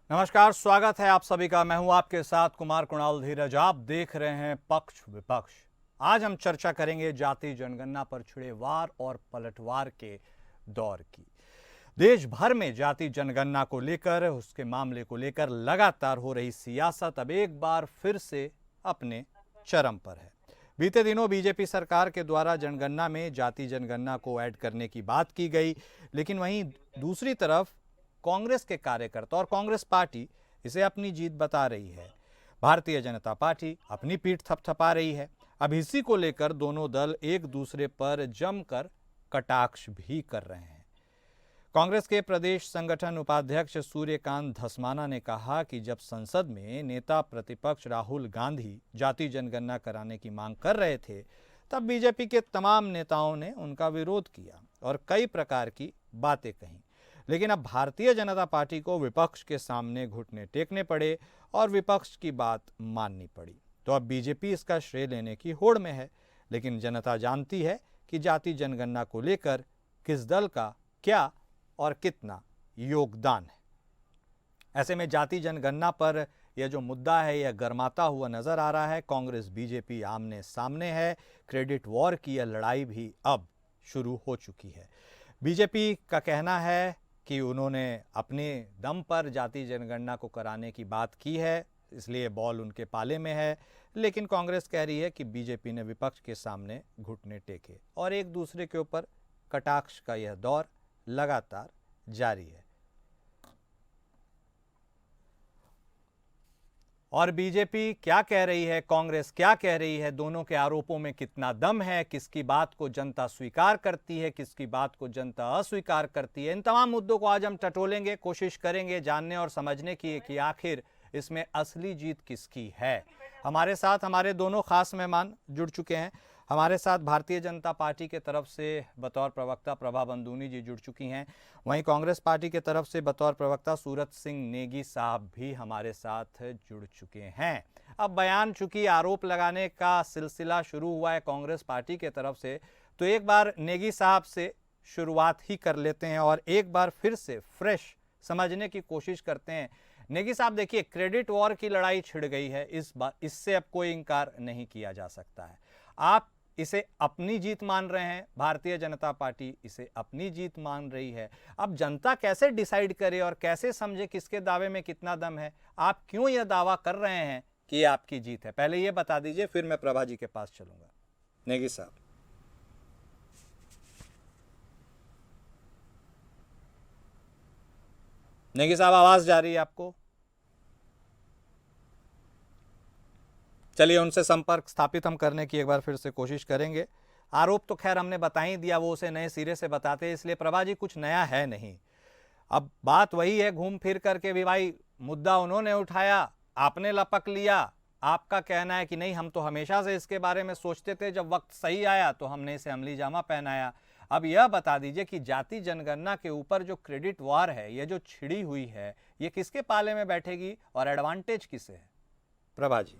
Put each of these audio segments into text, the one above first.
नमस्कार, स्वागत है आप सभी का। मैं हूं आपके साथ कुमार कुणाल धीरज। आप देख रहे हैं पक्ष विपक्ष। आज हम चर्चा करेंगे जाति जनगणना पर छिड़े वार और पलटवार के दौर की। देश भर में जाति जनगणना को लेकर, उसके मामले को लेकर लगातार हो रही सियासत अब एक बार फिर से अपने चरम पर है। बीते दिनों बीजेपी सरकार के द्वारा जनगणना में जाति जनगणना को ऐड करने की बात की गई, लेकिन वहीं दूसरी तरफ कांग्रेस के कार्यकर्ता और कांग्रेस पार्टी इसे अपनी जीत बता रही है। भारतीय जनता पार्टी अपनी पीठ थपथपा रही है। अब इसी को लेकर दोनों दल एक दूसरे पर जमकर कटाक्ष भी कर रहे हैं। कांग्रेस के प्रदेश संगठन उपाध्यक्ष सूर्यकांत धस्माना ने कहा कि जब संसद में नेता प्रतिपक्ष राहुल गांधी जाति जनगणना कराने की मांग कर रहे थे, तब बीजेपी के तमाम नेताओं ने उनका विरोध किया और कई प्रकार की बातें कहीं। लेकिन अब भारतीय जनता पार्टी को विपक्ष के सामने घुटने टेकने पड़े और विपक्ष की बात माननी पड़ी। तो अब बीजेपी इसका श्रेय लेने की होड़ में है, लेकिन जनता जानती है कि जाति जनगणना को लेकर किस दल का क्या और कितना योगदान है। ऐसे में जाति जनगणना पर यह जो मुद्दा है यह गर्माता हुआ नजर आ रहा है। कांग्रेस बीजेपी आमने सामने है। क्रेडिट वॉर की यह लड़ाई भी अब शुरू हो चुकी है। बीजेपी का कहना है कि उन्होंने अपने दम पर जाति जनगणना को कराने की बात की है, इसलिए बॉल उनके पाले में है। लेकिन कांग्रेस कह रही है कि बीजेपी ने विपक्ष के सामने घुटने टेके और एक दूसरे के ऊपर कटाक्ष का यह दौर लगातार जारी है। और बीजेपी क्या कह रही है, कांग्रेस क्या कह रही है, दोनों के आरोपों में कितना दम है, किसकी बात को जनता स्वीकार करती है, किसकी बात को जनता अस्वीकार करती है, इन तमाम मुद्दों को आज हम टटोलेंगे, कोशिश करेंगे जानने और समझने की कि आखिर इसमें असली जीत किसकी है। हमारे साथ हमारे दोनों खास मेहमान जुड़ चुके हैं। हमारे साथ भारतीय जनता पार्टी के तरफ से बतौर प्रवक्ता प्रभा बंदूनी जी जुड़ चुकी हैं। वहीं कांग्रेस पार्टी के तरफ से बतौर प्रवक्ता सूरत सिंह नेगी साहब भी हमारे साथ जुड़ चुके हैं। अब बयान चूंकि आरोप लगाने का सिलसिला शुरू हुआ है कांग्रेस पार्टी के तरफ से, तो एक बार नेगी साहब से शुरुआत ही कर लेते हैं और एक बार फिर से फ्रेश समझने की कोशिश करते हैं। नेगी साहब देखिए, क्रेडिट वॉर की लड़ाई छिड़ गई है इस बार, इससे अब कोई इंकार नहीं किया जा सकता है। आप इसे अपनी जीत मान रहे हैं, भारतीय जनता पार्टी इसे अपनी जीत मान रही है। अब जनता कैसे डिसाइड करे और कैसे समझे किसके दावे में कितना दम है? आप क्यों यह दावा कर रहे हैं कि यह आपकी जीत है? पहले यह बता दीजिए, फिर मैं प्रभा जी के पास चलूंगा। नेगी साहब। नेगी साहब, आवाज जा रही है आपको? चलिए, उनसे संपर्क स्थापित हम करने की एक बार फिर से कोशिश करेंगे। आरोप तो खैर हमने बता ही दिया, वो उसे नए सिरे से बताते, इसलिए प्रभा जी कुछ नया है नहीं। अब बात वही है घूम फिर करके भी, भाई मुद्दा उन्होंने उठाया, आपने लपक लिया। आपका कहना है कि नहीं, हम तो हमेशा से इसके बारे में सोचते थे, जब वक्त सही आया तो हमने इसे अमली जामा पहनाया। अब यह बता दीजिए कि जाति जनगणना के ऊपर जो क्रेडिट वार है, ये जो छिड़ी हुई है, ये किसके पाले में बैठेगी और एडवांटेज किसे है? प्रभा जी।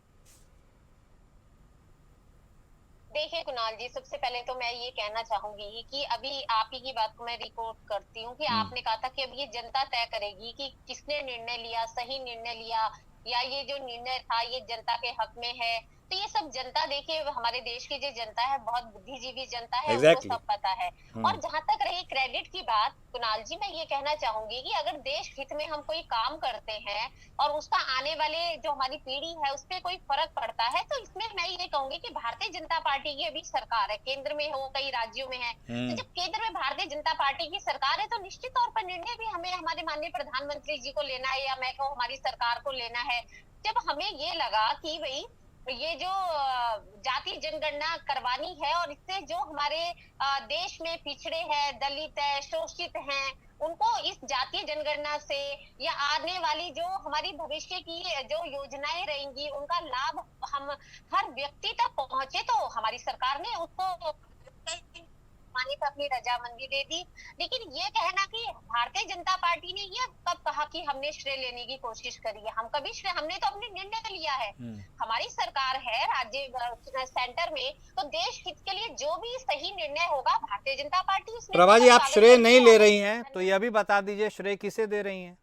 देखिए कुणाल जी, सबसे पहले तो मैं ये कहना चाहूंगी कि अभी आप ही की बात को मैं रिपोर्ट करती हूँ कि आपने कहा था कि अब ये जनता तय करेगी कि किसने निर्णय लिया, सही निर्णय लिया या ये जो निर्णय था ये जनता के हक में है। तो ये सब जनता, देखिए हमारे देश की जो जनता है बहुत बुद्धिजीवी जनता है, उसको सब पता है। और जहां तक रही क्रेडिट की बात कुणाल जी, मैं ये कहना चाहूंगी कि अगर देश हित में हम कोई काम करते हैं और उसका आने वाले जो हमारी पीढ़ी है उस पर कोई फर्क पड़ता है, तो इसमें मैं ये कहूंगी कि भारतीय जनता पार्टी की अभी सरकार है, केंद्र में हो, कई राज्यों में है। तो जब केंद्र में भारतीय जनता पार्टी की सरकार है तो निश्चित तौर पर निर्णय भी हमें हमारे माननीय प्रधानमंत्री जी को लेना है, या मैं कहूँ हमारी सरकार को लेना है। जब हमें ये लगा कि भाई ये जो जाति जनगणना करवानी है और इससे जो हमारे देश में पिछड़े हैं, दलित है, शोषित हैं, उनको इस जातीय जनगणना से या आने वाली जो हमारी भविष्य की जो योजनाएं रहेंगी उनका लाभ हम हर व्यक्ति तक पहुंचे, तो हमारी सरकार ने उसको माने पर अपनी रजामंदी दे दी। लेकिन ये कहना कि भारतीय जनता पार्टी ने ये कब कहा कि हमने श्रेय लेने की कोशिश करी है? हम कभी श्रेय, हमने तो अपने निर्णय लिया है। हमारी सरकार है राज्य सेंटर में, तो देश हित के लिए जो भी सही निर्णय होगा भारतीय जनता पार्टी उसमें। प्रभा जी, आप श्रेय नहीं ले रही हैं, तो यह भी बता दीजिए श्रेय किसे दे रही हैं?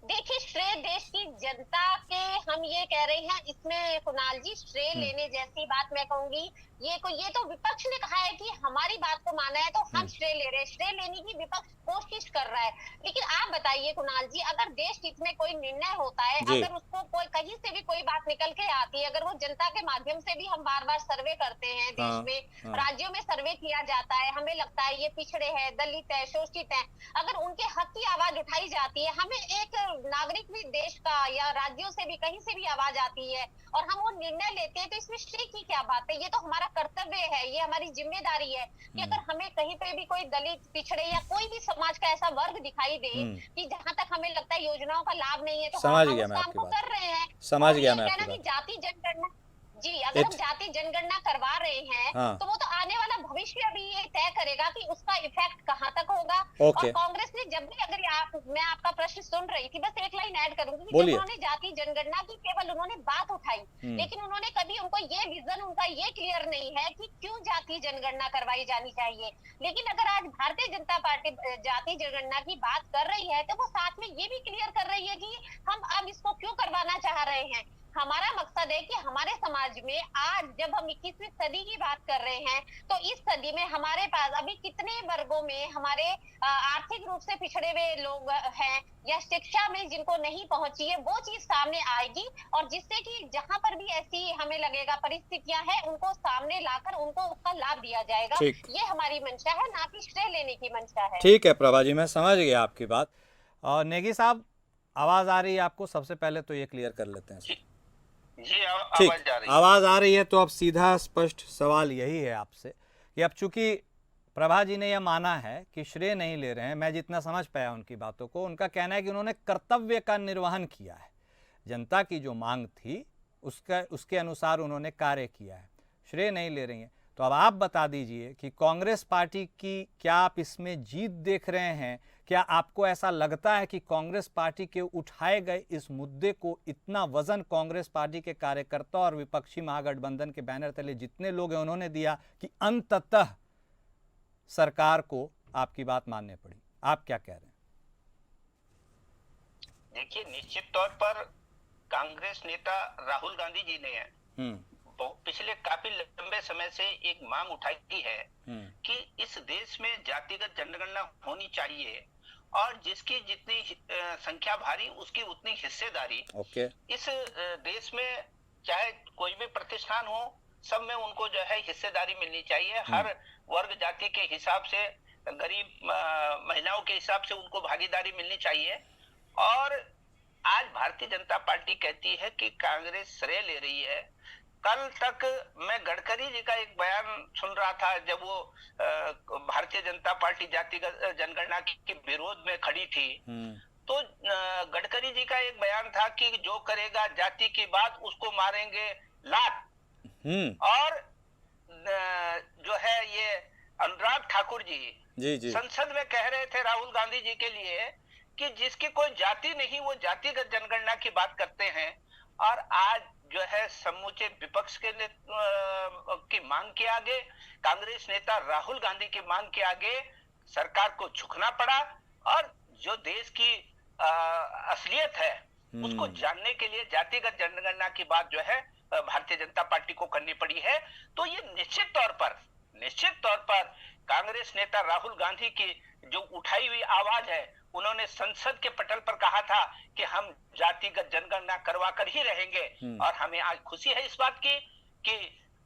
देखिए, श्रेय देश की जनता के हम ये कह रहे हैं, इसमें कुणाल जी श्रेय लेने जैसी बात मैं कहूंगी, ये तो विपक्ष ने कहा है कि हमारी बात को माना है तो हम श्रेय ले रहे हैं। श्रेय लेने की विपक्ष कोशिश कर रहा है। लेकिन आप बताइए कुणाल जी, अगर देश हित में कोई निर्णय होता है, जी। अगर उसको कोई कहीं से भी कोई बात निकल के आती है, अगर वो जनता के माध्यम से भी हम बार बार सर्वे करते हैं देश हाँ, में, हाँ। राज्यों में सर्वे किया जाता है, हमें लगता है ये पिछड़े हैं, दलित है, शोषित है, अगर उनके हक की आवाज उठाई जाती है, हमें एक नागरिक भी देश का या राज्यों से भी कहीं से भी आवाज आती है और हम वो निर्णय लेते हैं, तो इसमें श्रेय की क्या बात है? ये तो हमारा कर्तव्य है, ये हमारी जिम्मेदारी है कि अगर हमें कहीं पे भी कोई दलित, पिछड़े या कोई भी समाज का ऐसा वर्ग दिखाई दे कि जहां तक हमें लगता है योजनाओं का लाभ नहीं है, तो समझ हम गया उस मैं काम आपकी को बात। कर रहे हैं। समझ और गया ये मैं कहना आपकी कि बात। जाति जनगणना, जी, अगर हम जाति जनगणना करवा रहे हैं हाँ। तो वो तो आने वाला भविष्य भी ये तय करेगा कि उसका इफेक्ट कहाँ तक होगा। ओके। और कांग्रेस ने जब भी, अगर मैं आपका प्रश्न सुन रही थी, बस एक लाइन ऐड करूंगी कि जब बोलिए। उन्होंने जाति जनगणना की केवल उन्होंने बात उठाई, लेकिन उन्होंने कभी, उनको ये विजन उनका ये क्लियर नहीं है कि क्यों जाति जनगणना करवाई जानी चाहिए। लेकिन अगर आज भारतीय जनता पार्टी जाति जनगणना की बात कर रही है, तो वो साथ में ये भी क्लियर कर रही है कि हम अब इसको क्यों करवाना चाह रहे हैं। हमारा मकसद है कि हमारे समाज में आज जब हम 21वीं सदी की बात कर रहे हैं, तो इस सदी में हमारे पास अभी कितने वर्गों में हमारे आर्थिक रूप से पिछड़े हुए लोग हैं, या शिक्षा में जिनको नहीं पहुंची है, वो चीज सामने आएगी और जिससे कि जहां पर भी ऐसी हमें लगेगा परिस्थितियां हैं, उनको सामने लाकर उनको उसका लाभ दिया जाएगा। ठीक। ये हमारी मंशा है, ना कि श्रेय लेने की मंशा है। ठीक है प्रभा जी, मैं समझ गया आपकी बात। और नेगी साहब, आवाज आ रही है आपको? सबसे पहले तो ये क्लियर कर लेते हैं। जी, ठीक, आवाज आ रही है। आवाज आ रही है तो अब सीधा स्पष्ट सवाल यही है आपसे कि अब चूंकि प्रभा जी ने यह माना है कि श्रेय नहीं ले रहे हैं, मैं जितना समझ पाया उनकी बातों को, उनका कहना है कि उन्होंने कर्तव्य का निर्वहन किया है, जनता की जो मांग थी उसके अनुसार उन्होंने कार्य किया है, श्रेय नहीं ले रही हैं। तो अब आप बता दीजिए कि कांग्रेस पार्टी की क्या आप इसमें जीत देख रहे हैं? क्या आपको ऐसा लगता है कि कांग्रेस पार्टी के उठाए गए इस मुद्दे को इतना वजन कांग्रेस पार्टी के कार्यकर्ता और विपक्षी महागठबंधन के बैनर तले जितने लोग हैं उन्होंने दिया कि अंततः सरकार को आपकी बात माननी पड़ी? आप क्या कह रहे हैं? देखिए, निश्चित तौर पर कांग्रेस नेता राहुल गांधी जी ने पिछले काफी लंबे समय से एक मांग उठाई है कि इस देश में जातिगत जनगणना होनी चाहिए और जिसकी जितनी संख्या भारी उसकी उतनी हिस्सेदारी। ओके। इस देश में चाहे कोई भी प्रतिष्ठान हो, सब में उनको जो है हिस्सेदारी मिलनी चाहिए। हर वर्ग जाति के हिसाब से, गरीब महिलाओं के हिसाब से उनको भागीदारी मिलनी चाहिए। और आज भारतीय जनता पार्टी कहती है कि कांग्रेस श्रेय ले रही है। कल तक मैं गडकरी जी का एक बयान सुन रहा था, जब वो भारतीय जनता पार्टी जातिगत जनगणना के विरोध में खड़ी थी, तो गडकरी जी का एक बयान था कि जो करेगा जाति की बात उसको मारेंगे लात। और जो है ये अनुराग ठाकुर जी संसद में कह रहे थे राहुल गांधी जी के लिए कि जिसकी कोई जाति नहीं वो जातिगत जनगणना की बात करते हैं। और आज जो है समूचे विपक्ष के की मांग के आगे, कांग्रेस नेता राहुल गांधी की मांग के आगे सरकार को झुकना पड़ा और जो देश की असलियत है उसको जानने के लिए जातिगत जनगणना की बात जो है भारतीय जनता पार्टी को करनी पड़ी है। तो ये निश्चित तौर पर कांग्रेस नेता राहुल गांधी की जो उठाई हुई आवाज है, उन्होंने संसद के पटल पर कहा था कि हम जातिगत जनगणना करवा कर ही रहेंगे। और हमें आज खुशी है इस बात की कि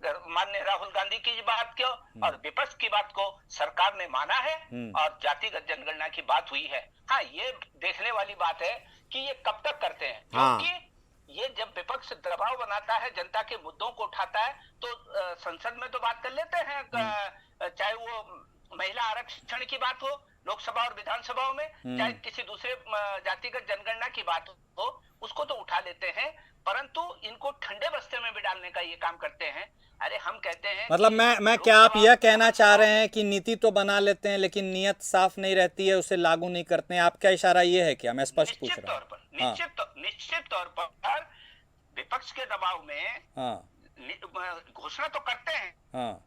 माननीय राहुल गांधी की बात को और विपक्ष की बात को सरकार ने माना है और जातिगत जनगणना की बात हुई है। हाँ, ये देखने वाली बात है कि ये कब तक करते हैं, क्योंकि ये जब विपक्ष दबाव बनाता है, जनता के मुद्दों को उठाता है, तो संसद में तो बात कर लेते हैं, चाहे वो महिला आरक्षण की बात हो लोकसभा और विधानसभाओं में, चाहे किसी दूसरे जातिगत जनगणना की बात हो, उसको तो उठा लेते हैं, परंतु इनको ठंडे बस्ते में भी डालने का ये काम करते हैं। अरे हम कहते हैं, मतलब मैं क्या आप यह कहना चाह रहे हैं कि नीति तो बना लेते हैं लेकिन नियत साफ नहीं रहती है, उसे लागू नहीं करते हैं? आपका इशारा ये है क्या? मैं स्पष्ट पूछ रहा हूँ। निश्चित तौर पर विपक्ष के दबाव में घोषणा तो करते हैं,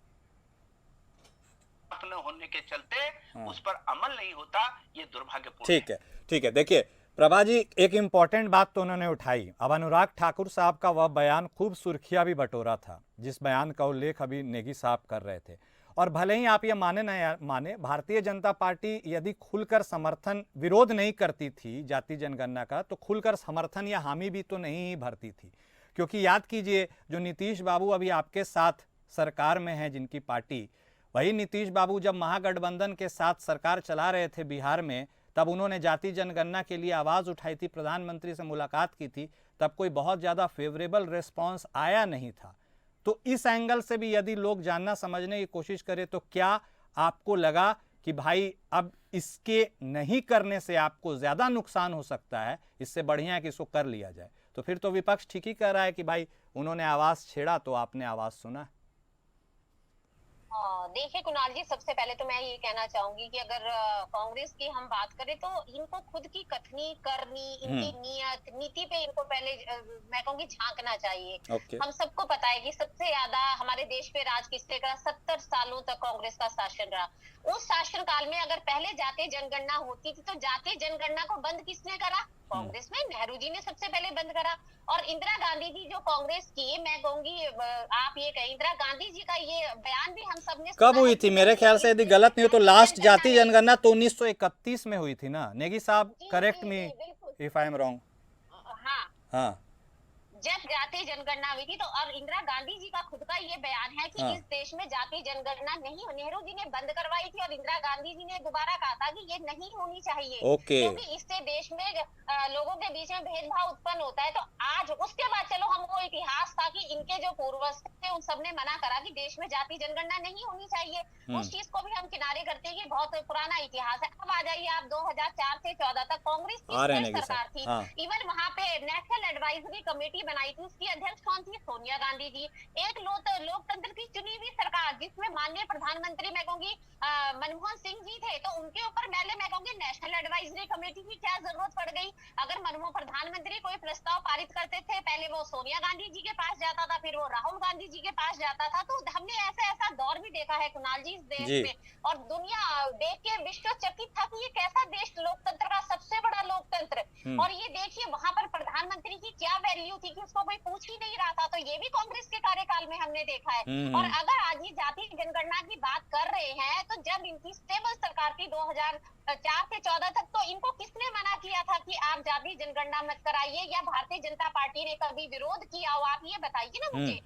न होने के चलते उस पर अमल नहीं होता, ये दुर्भाग्यपूर्ण है। ठीक है। देखिए प्रभा जी, एक इम्पॉर्टेंट बात तो उन्होंने उठाई। अब अनुराग ठाकुर साहब का वह बयान खूब सुर्खियां भी बटोरा था, जिस बयान का उल्लेख अभी नेगी साहब कर रहे थे। और भले ही आप ये माने न माने, भारतीय जनता पार्टी यदि खुलकर समर्थन विरोध नहीं करती थी जाति जनगणना का, तो खुलकर समर्थन या हामी भी तो नहीं ही भरती थी। क्योंकि याद कीजिए, जो नीतीश बाबू अभी आपके साथ सरकार में है, जिनकी पार्टी, वही नीतीश बाबू जब महागठबंधन के साथ सरकार चला रहे थे बिहार में, तब उन्होंने जाति जनगणना के लिए आवाज़ उठाई थी, प्रधानमंत्री से मुलाकात की थी, तब कोई बहुत ज़्यादा फेवरेबल रिस्पांस आया नहीं था। तो इस एंगल से भी यदि लोग जानना समझने की कोशिश करें, तो क्या आपको लगा कि भाई अब इसके नहीं करने से आपको ज़्यादा नुकसान हो सकता है, इससे बढ़िया है कि इसको कर लिया जाए? तो फिर तो विपक्ष ठीक ही कह रहा है कि भाई उन्होंने आवाज़ छेड़ा तो आपने आवाज़ सुना। देखिए कुणाल जी, सबसे पहले तो मैं ये कहना चाहूंगी कि अगर कांग्रेस की हम बात करें तो इनको खुद की कथनी करनी, इनकी नियत नीति पे इनको पहले मैं कहूंगी झांकना चाहिए। हम सबको पता है कि सबसे ज्यादा हमारे देश पे राज किसने करा, 70 सालों तक कांग्रेस का शासन रहा। उस शासन काल में अगर पहले जातीय जनगणना होती थी, तो जातीय जनगणना को बंद किसने करा? कांग्रेस में नेहरू जी ने सबसे पहले बंद करा। और इंदिरा गांधी जी जो कांग्रेस की, मैं कहूंगी आप ये कहें, इंदिरा गांधी जी का ये बयान भी हम सबने कब हुई थी? मेरे ख्याल से यदि गलत नहीं हो तो लास्ट जाति जनगणना तो 1931 में हुई थी ना। नेगी साहब, correct me if I am wrong. हाँ, जब जातीय जनगणना हुई थी तो, और इंदिरा गांधी जी का खुद का ये बयान है कि इस देश में जातीय जनगणना नहीं, नेहरू जी ने बंद करवाई थी और इंदिरा गांधी जी ने दोबारा कहा था कि ये नहीं होनी चाहिए, क्योंकि इससे देश में लोगों के बीच में भेदभाव उत्पन्न होता है। तो आज उसके बाद चलो हम वो इतिहास था कि इनके जो पूर्वज थे उन सबने मना करा कि देश में जातीय जनगणना नहीं होनी चाहिए, उस चीज को भी हम किनारे करते हैं कि बहुत पुराना इतिहास है। अब आ जाइए आप 2004 से 14 तक कांग्रेस की सरकार थी। इवन वहां पे नेशनल एडवाइजरी कमेटी बनाई थी, उसकी अध्यक्ष कौन थी? सोनिया गांधी जी। एक लोकतंत्र की चुनी हुई सरकार, जिसमें माननीय प्रधानमंत्री मैं कहूंगी मनमोहन सिंह जी थे, तो उनके ऊपर मैं कहूंगी नेशनल एडवाइजरी कमेटी की क्या जरूरत पड़ गई? अगर मनमोहन प्रधानमंत्री कोई प्रस्ताव पारित करते थे, पहले वो सोनिया गांधी जी के पास जाता था, फिर वो राहुल गांधी जी के पास जाता था। तो हमने ऐसा दौर भी देखा है कुणाल जी इस देश में, और दुनिया देख के विश्व चकित था कि ये कैसा देश, लोकतंत्र का सबसे बड़ा लोकतंत्र। और ये देखिए वहां पर प्रधानमंत्री की क्या वैल्यू थी कि उसको कोई पूछ ही नहीं रहा था। तो ये भी कांग्रेस के कार्यकाल में हमने देखा है। और अगर आज ये जातीय जनगणना की बात कर रहे हैं, तो जब इनकी स्टेबल सरकार थी 2004 से 14 तक, तो इनको किसने मना किया था कि आप जातीय जनगणना मत कराइए, या भारतीय जनता पार्टी ने कभी विरोध किया हो? आप ये बताइए ना मुझे,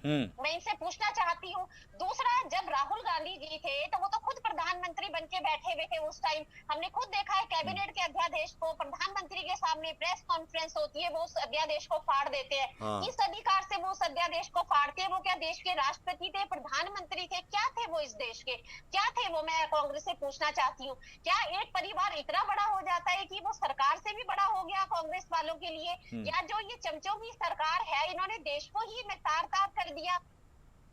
मैं इनसे पूछना चाहती हूँ। दूसरा, जब राहुल गांधी जी थे तो वो तो खुद प्रधानमंत्री बन के बैठे हुए थे उस टाइम। हमने खुद देखा है कैबिनेट के अध्यादेश को प्रधानमंत्री के सामने प्रेस कॉन्फ्रेंस होती है, वो उस अध्यादेश को फाड़ देते हैं। किस अधिकार से वो उस अध्यादेश को फाड़ते हैं? वो क्या देश के राष्ट्रपति थे, प्रधानमंत्री थे, क्या थे वो इस देश के, क्या थे वो? मैं कांग्रेस से पूछना चाहती हूँ, क्या एक परिवार इतना बड़ा हो जाता है कि वो सरकार से भी बड़ा हो गया कांग्रेस वालों के लिए? या जो ये चमचों की सरकार है, इन्होंने देश को ही में तार-तार कर दिया।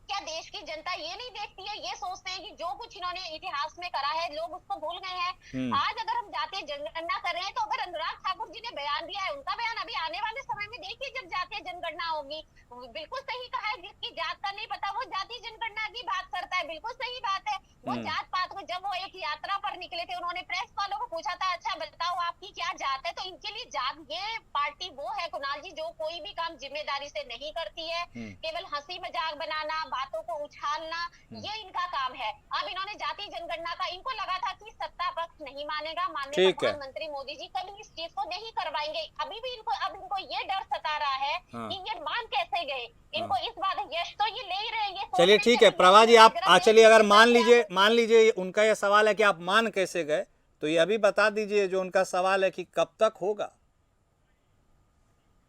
क्या देश की जनता ये नहीं देखती है, ये सोचते हैं कि जो कुछ इन्होंने इतिहास में करा है लोग उसको भूल गए हैं? आज अगर हम जातीय जनगणना कर रहे हैं, तो अगर अनुराग ठाकुर जी ने बयान दिया है, उनका बयान अभी आने वाले समय में देखिए जब जातीय जनगणना होगी, बिल्कुल सही कहा है, जिसकी जात का नहीं पता वो जातीय जनगणना की बात करता है, बिल्कुल सही बात है। वो जात पात को, जब वो एक यात्रा पर निकले थे, उन्होंने प्रेस वालों को पूछा था, अच्छा बताओ आपकी क्या जात है? तो इनके लिए जात, ये पार्टी वो है कुणाल जी जो कोई भी काम जिम्मेदारी से नहीं करती है, केवल हंसी मजाक बनाना, बातों को उछालना, ये इनका काम है। अब इन्होंने जातीय जनगणना का, इनको लगा था कि सत्ता पक्ष नहीं मानेगा, माननीय प्रधानमंत्री मोदी जी कभी इस चीज को नहीं करवाएंगे। अभी भी इनको ये डर सता रहा है कि ये मान कैसे गए, इनको इस बात यश तो ये ले ही रहे हैं। चलिए ठीक है प्रभा जी, आप चलिए अगर मान लीजिए उनका यह सवाल है कि आप मान कैसे गए, तो ये अभी बता दीजिए जो उनका सवाल है कि कब तक होगा।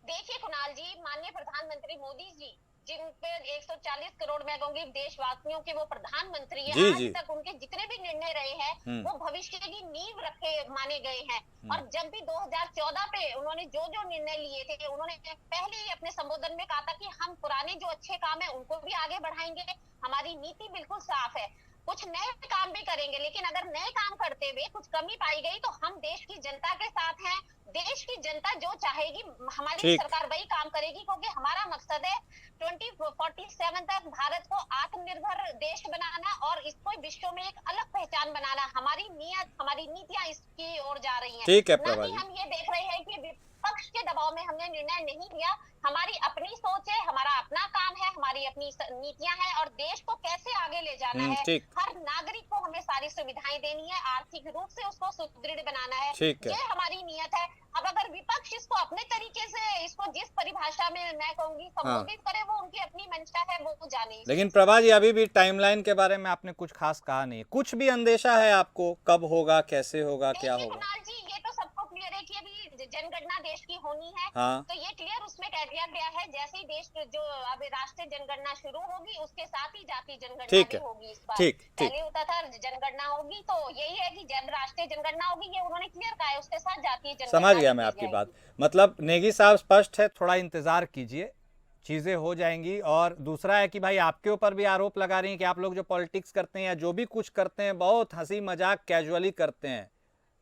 देखिए कुणाल जी, माननीय प्रधानमंत्री मोदी जी, जिन पे 140 करोड़ मैं कहूंगी देशवासियों के वो प्रधानमंत्री है, आज तक उनके जितने भी निर्णय रहे हैं वो भविष्य की नींव रखे माने गए हैं। और जब भी 2014 पे उन्होंने जो निर्णय लिए थे, उन्होंने पहले ही अपने संबोधन में कहा था कि हम पुराने जो अच्छे काम है उनको भी आगे बढ़ाएंगे, हमारी नीति बिल्कुल साफ है। कुछ नए काम भी करेंगे, लेकिन अगर नए काम करते हुए कुछ कमी पाई गई तो हम देश की जनता के साथ हैं। देश की जनता जो चाहेगी हमारी ठीक। सरकार वही काम करेगी, क्योंकि हमारा मकसद है 2047 तक भारत को आत्मनिर्भर देश बनाना और इसको विश्व में एक अलग पहचान बनाना। हमारी नीयत, हमारी नीतियां इसकी ओर जा रही हैं। ठीक है ना प्रभा कि जी। हम ये देख रहे हैं कि विपक्ष के दबाव में हमने निर्णय नहीं लिया। हमारी अपनी सोच है, हमारा अपना काम है, हमारी अपनी नीतियां हैं और देश को कैसे आगे ले जाना है। ठीक। हर नागरिक को हमें सारी सुविधाएं देनी है, आर्थिक रूप से उसको सुदृढ़ बनाना है। ठीक है। ये हमारी नियत है। अब अगर विपक्ष इसको अपने तरीके से, इसको जिस परिभाषा में मैं कहूंगी संबोधित करे, वो उनकी अपनी मंशा है, वो जाने। लेकिन प्रभा जी अभी भी टाइमलाइन के बारे में आपने कुछ खास कहा नहीं। कुछ भी अंदेशा है आपको कब होगा, कैसे होगा, क्या देखिए होगा? कुणाल जी, ये तो सबको क्लियर है कि अभी जनगणना देश की होनी है। हाँ। तो ये क्लियर उसमें कह दिया गया है, जैसे ही देश जो अब राष्ट्रीय जनगणना शुरू होगी उसके साथ ही जातीय जनगणना ठीक भी है। होगी इस बार। ठीक। पहले होता था जनगणना होगी, तो यही है कि जब राष्ट्रीय जनगणना होगी, ये उन्होंने क्लियर कहा है, उसके साथ जातीय जनगणना। समझ गया मैं की आपकी जाएगी। बात। मतलब नेगी साहब स्पष्ट है, थोड़ा इंतजार कीजिए, चीजें हो जाएंगी। और दूसरा है कि भाई आपके ऊपर भी आरोप लगा रही हैं कि आप लोग जो पॉलिटिक्स करते हैं या जो भी कुछ करते हैं बहुत हंसी मजाक कैजुअली करते हैं,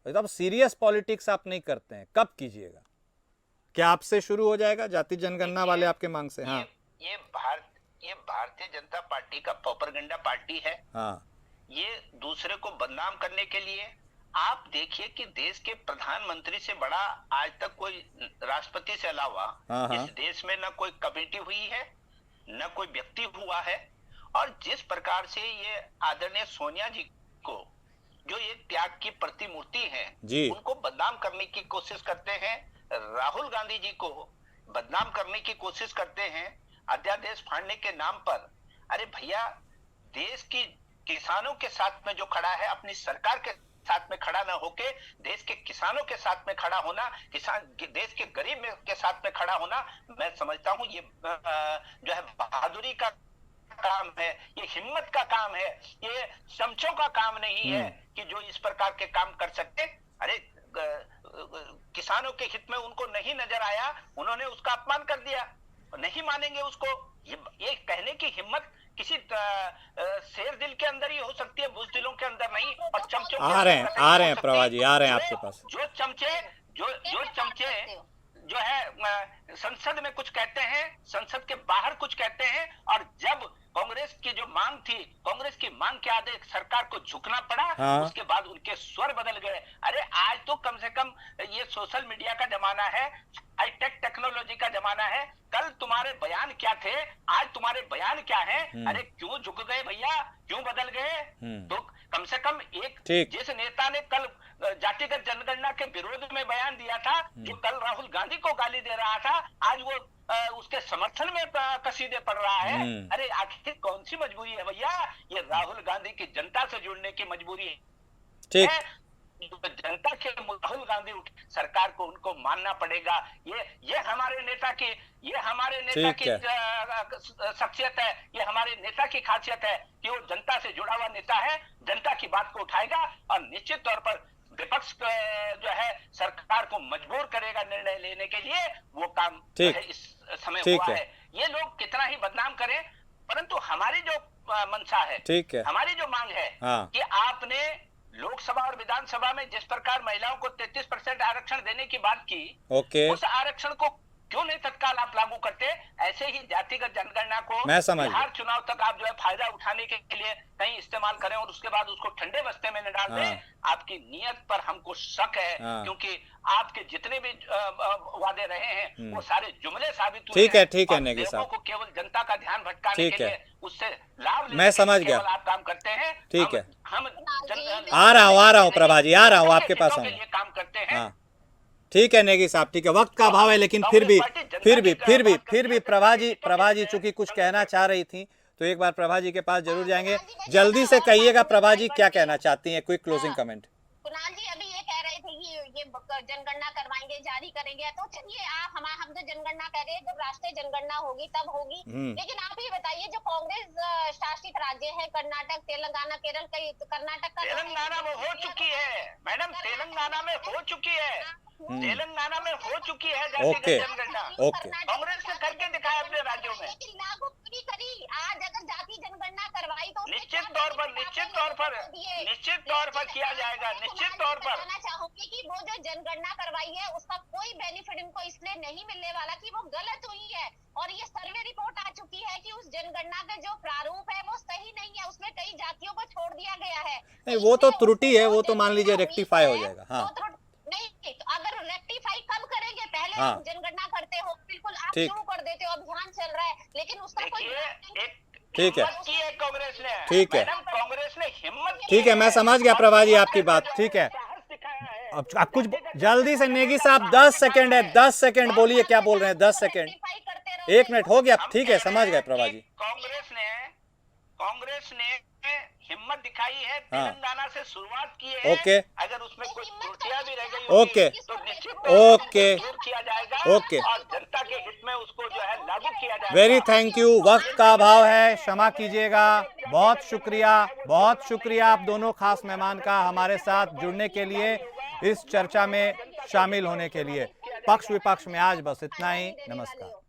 एकदम सीरियस पॉलिटिक्स आप नहीं करते हैं। कब कीजिएगा? क्या आपसे शुरू हो जाएगा जातीय जनगणना वाले आपके मांग से? हाँ। ये भारतीय जनता पार्टी का प्रोपेगेंडा पार्टी है। हाँ। ये दूसरे को बदनाम करने के लिए। आप देखिए कि देश के प्रधानमंत्री से बड़ा आज तक कोई राष्ट्रपति से अलावा हाँ। इस देश में न कोई कमेटी हुई है, न कोई व्यक्ति हुआ है। और जिस प्रकार से ये आदरणीय सोनिया जी को, जो एक त्याग की प्रतिमूर्ति है, उनको बदनाम करने की कोशिश करते हैं, राहुल गांधी जी को बदनाम करने की कोशिश करते हैं अध्यादेश फाड़ने के नाम पर। अरे भैया, देश की किसानों के साथ में जो खड़ा है, अपनी सरकार के साथ में खड़ा ना होके देश के किसानों के साथ में खड़ा होना, किसान देश के गरीब के साथ में खड़ा होना, मैं समझता हूं ये जो है बहादुरी का काम है, ये हिम्मत का काम है, ये चमचों का काम नहीं है कि जो इस प्रकार के काम कर सकते। अरे किसानों के हित में उनको नहीं नजर आया, उन्होंने उसका अपमान कर दिया, नहीं मानेंगे उसको। ये कहने की हिम्मत किसी शेर दिल के अंदर ही हो सकती है, बुज़दिलों के अंदर नहीं। और चमचों आ रहे हैं प्रभा जी, आ रहे हैं आपके पास। जो चमचे जो है संसद में कुछ कहते हैं, संसद के बाहर कुछ कहते हैं, और जब कांग्रेस की जो मांग थी, कांग्रेस की मांग के आगे सरकार को झुकना पड़ा। हाँ। उसके बाद उनके स्वर बदल गए। अरे आज तो कम से कम ये सोशल मीडिया का जमाना है, हाईटेक टेक्नोलॉजी का जमाना है। कल तुम्हारे बयान क्या थे, आज तुम्हारे बयान क्या है? अरे क्यों झुक गए भैया, क्यों बदल गए? तो कम से कम एक जिस नेता ने कल जातिगत जनगणना के विरोध में बयान दिया था, जो कल राहुल गांधी को गाली दे रहा था, आज वो उसके समर्थन में कसीदे पड़ रहा है। अरे आखिर कौन सी मजबूरी है भैया? ये राहुल गांधी की जनता से जुड़ने की मजबूरी है। जनता के राहुल गांधी सरकार को उनको मानना पड़ेगा। ये हमारे नेता की शख्सियत है, ये हमारे नेता की खासियत है कि वो जनता से जुड़ा हुआ नेता है, जनता की बात को उठाएगा और निश्चित तौर पर विपक्ष जो है सरकार को मजबूर करेगा निर्णय लेने के लिए। वो काम जो है इस समय हुआ है। ये लोग कितना ही बदनाम करें, परंतु हमारी जो मंशा है, हमारी जो मांग है कि आपने लोकसभा और विधानसभा में जिस प्रकार महिलाओं को 33% आरक्षण देने की बात की, उस आरक्षण को क्यों नहीं तत्काल आप लागू करते? ऐसे ही जातिगत जनगणना को बिहार चुनाव तक आप जो है फायदा उठाने के लिए कहीं इस्तेमाल करें और उसके बाद उसको ठंडे बस्ते में न डाल दें। आपकी नियत पर हमको शक है, क्योंकि आपके जितने भी वादे रहे हैं वो सारे जुमले साबित हुए हैं। ठीक है नेगी साहब, को केवल जनता का ध्यान भटकाने के लिए, उससे लाभ मैं समझ गया, आप काम करते हैं। ठीक है, हम आ रहा हूँ प्रभा जी, आ रहा हूँ आपके पास, काम करते हैं। ठीक है नेगी साहब, ठीक है, वक्त का अभाव है, लेकिन फिर भी प्रभा जी चूंकि कुछ कहना चाह रही थी, तो एक बार प्रभा जी के पास जरूर जाएंगे। जल्दी से कहिएगा प्रभा जी क्या कहना चाहती हैं, क्विक क्लोजिंग कमेंट। कुणाल जी अभी ये कह रहे थे कि ये जनगणना करवाएंगे, जारी करेंगे, तो चलिए हम तो जनगणना कह रहे हैं, जब राष्ट्रीय जनगणना होगी तब होगी। लेकिन आप ये बताइए, जो कांग्रेस शासित राज्य है, कर्नाटक, तेलंगाना, केरल, कर्नाटक का तेलंगाना में हो चुकी है मैडम, तेलंगाना में हो चुकी है, तेलंगाना में हो चुकी है जातिगत जनगणना। कांग्रेस ने करके दिखाया अपने राज्यों में, लागू नहीं करी। आज अगर जाति जनगणना करवाई तो निश्चित तौर निश्चित तौर पर किया जाएगा, निश्चित तौर पर। कहना चाहूंगी कि वो जो जनगणना करवाई है उसका कोई बेनिफिट इनको इसलिए नहीं मिलने वाला कि वो गलत हुई है, और ये सर्वे रिपोर्ट आ चुकी है कि उस जनगणना का जो प्रारूप है वो सही नहीं है, उसमें कई जातियों को छोड़ दिया गया है। नहीं, वो तो त्रुटि है, वो तो मान लीजिए रेक्टिफाई हो जाएगा। हाँ नहीं, तो अगर रेक्टिफाई कब करेंगे? पहले हाँ। आप जनगणना करते हो, बिल्कुल आप ठीक। शुरू कर देते हो, अभियान चल रहा है, लेकिन उसका कोई ठीक है। हिम्मत की है कांग्रेस ने, ठीक है। मैडम, कांग्रेस ने हिम्मत की ठीक है, मैं समझ गया प्रभा जी आपकी बात। ठीक है, साहस दिखाया है। अब आप कुछ जल्दी से, नेगी साहब 10 सेकंड है, 10 सेकंड बोलिए, क्या बोल रहे हैं? 10 सेकंड, 1 मिनट हो गया। हम ठीक है, कह समझ रहे गए हैं प्रभा कि जी। कांग्रेस ने हिम्मत दिखाई है, हाँ। तेलंगाना से शुरुआत की है। ओके। अगर उसमें कोई त्रुटियां भी रह गई ओके। होगी, तो निश्चित तौर पर ओके। उसको दूर किया जाएगा ओके। और जनता के हित में उसको जो है लागू किया जाएगा। Very thank you. वक्त का अभाव है, क्षमा कीजिएगा। बहुत शुक्रिया, बहुत शुक्रिया आप दोनों खास मेहमान का हमारे साथ जुड़ने के लिए, इस चर्चा में शामिल होने के लिए। पक्ष विपक्ष में आज बस इतना ही। नमस्कार।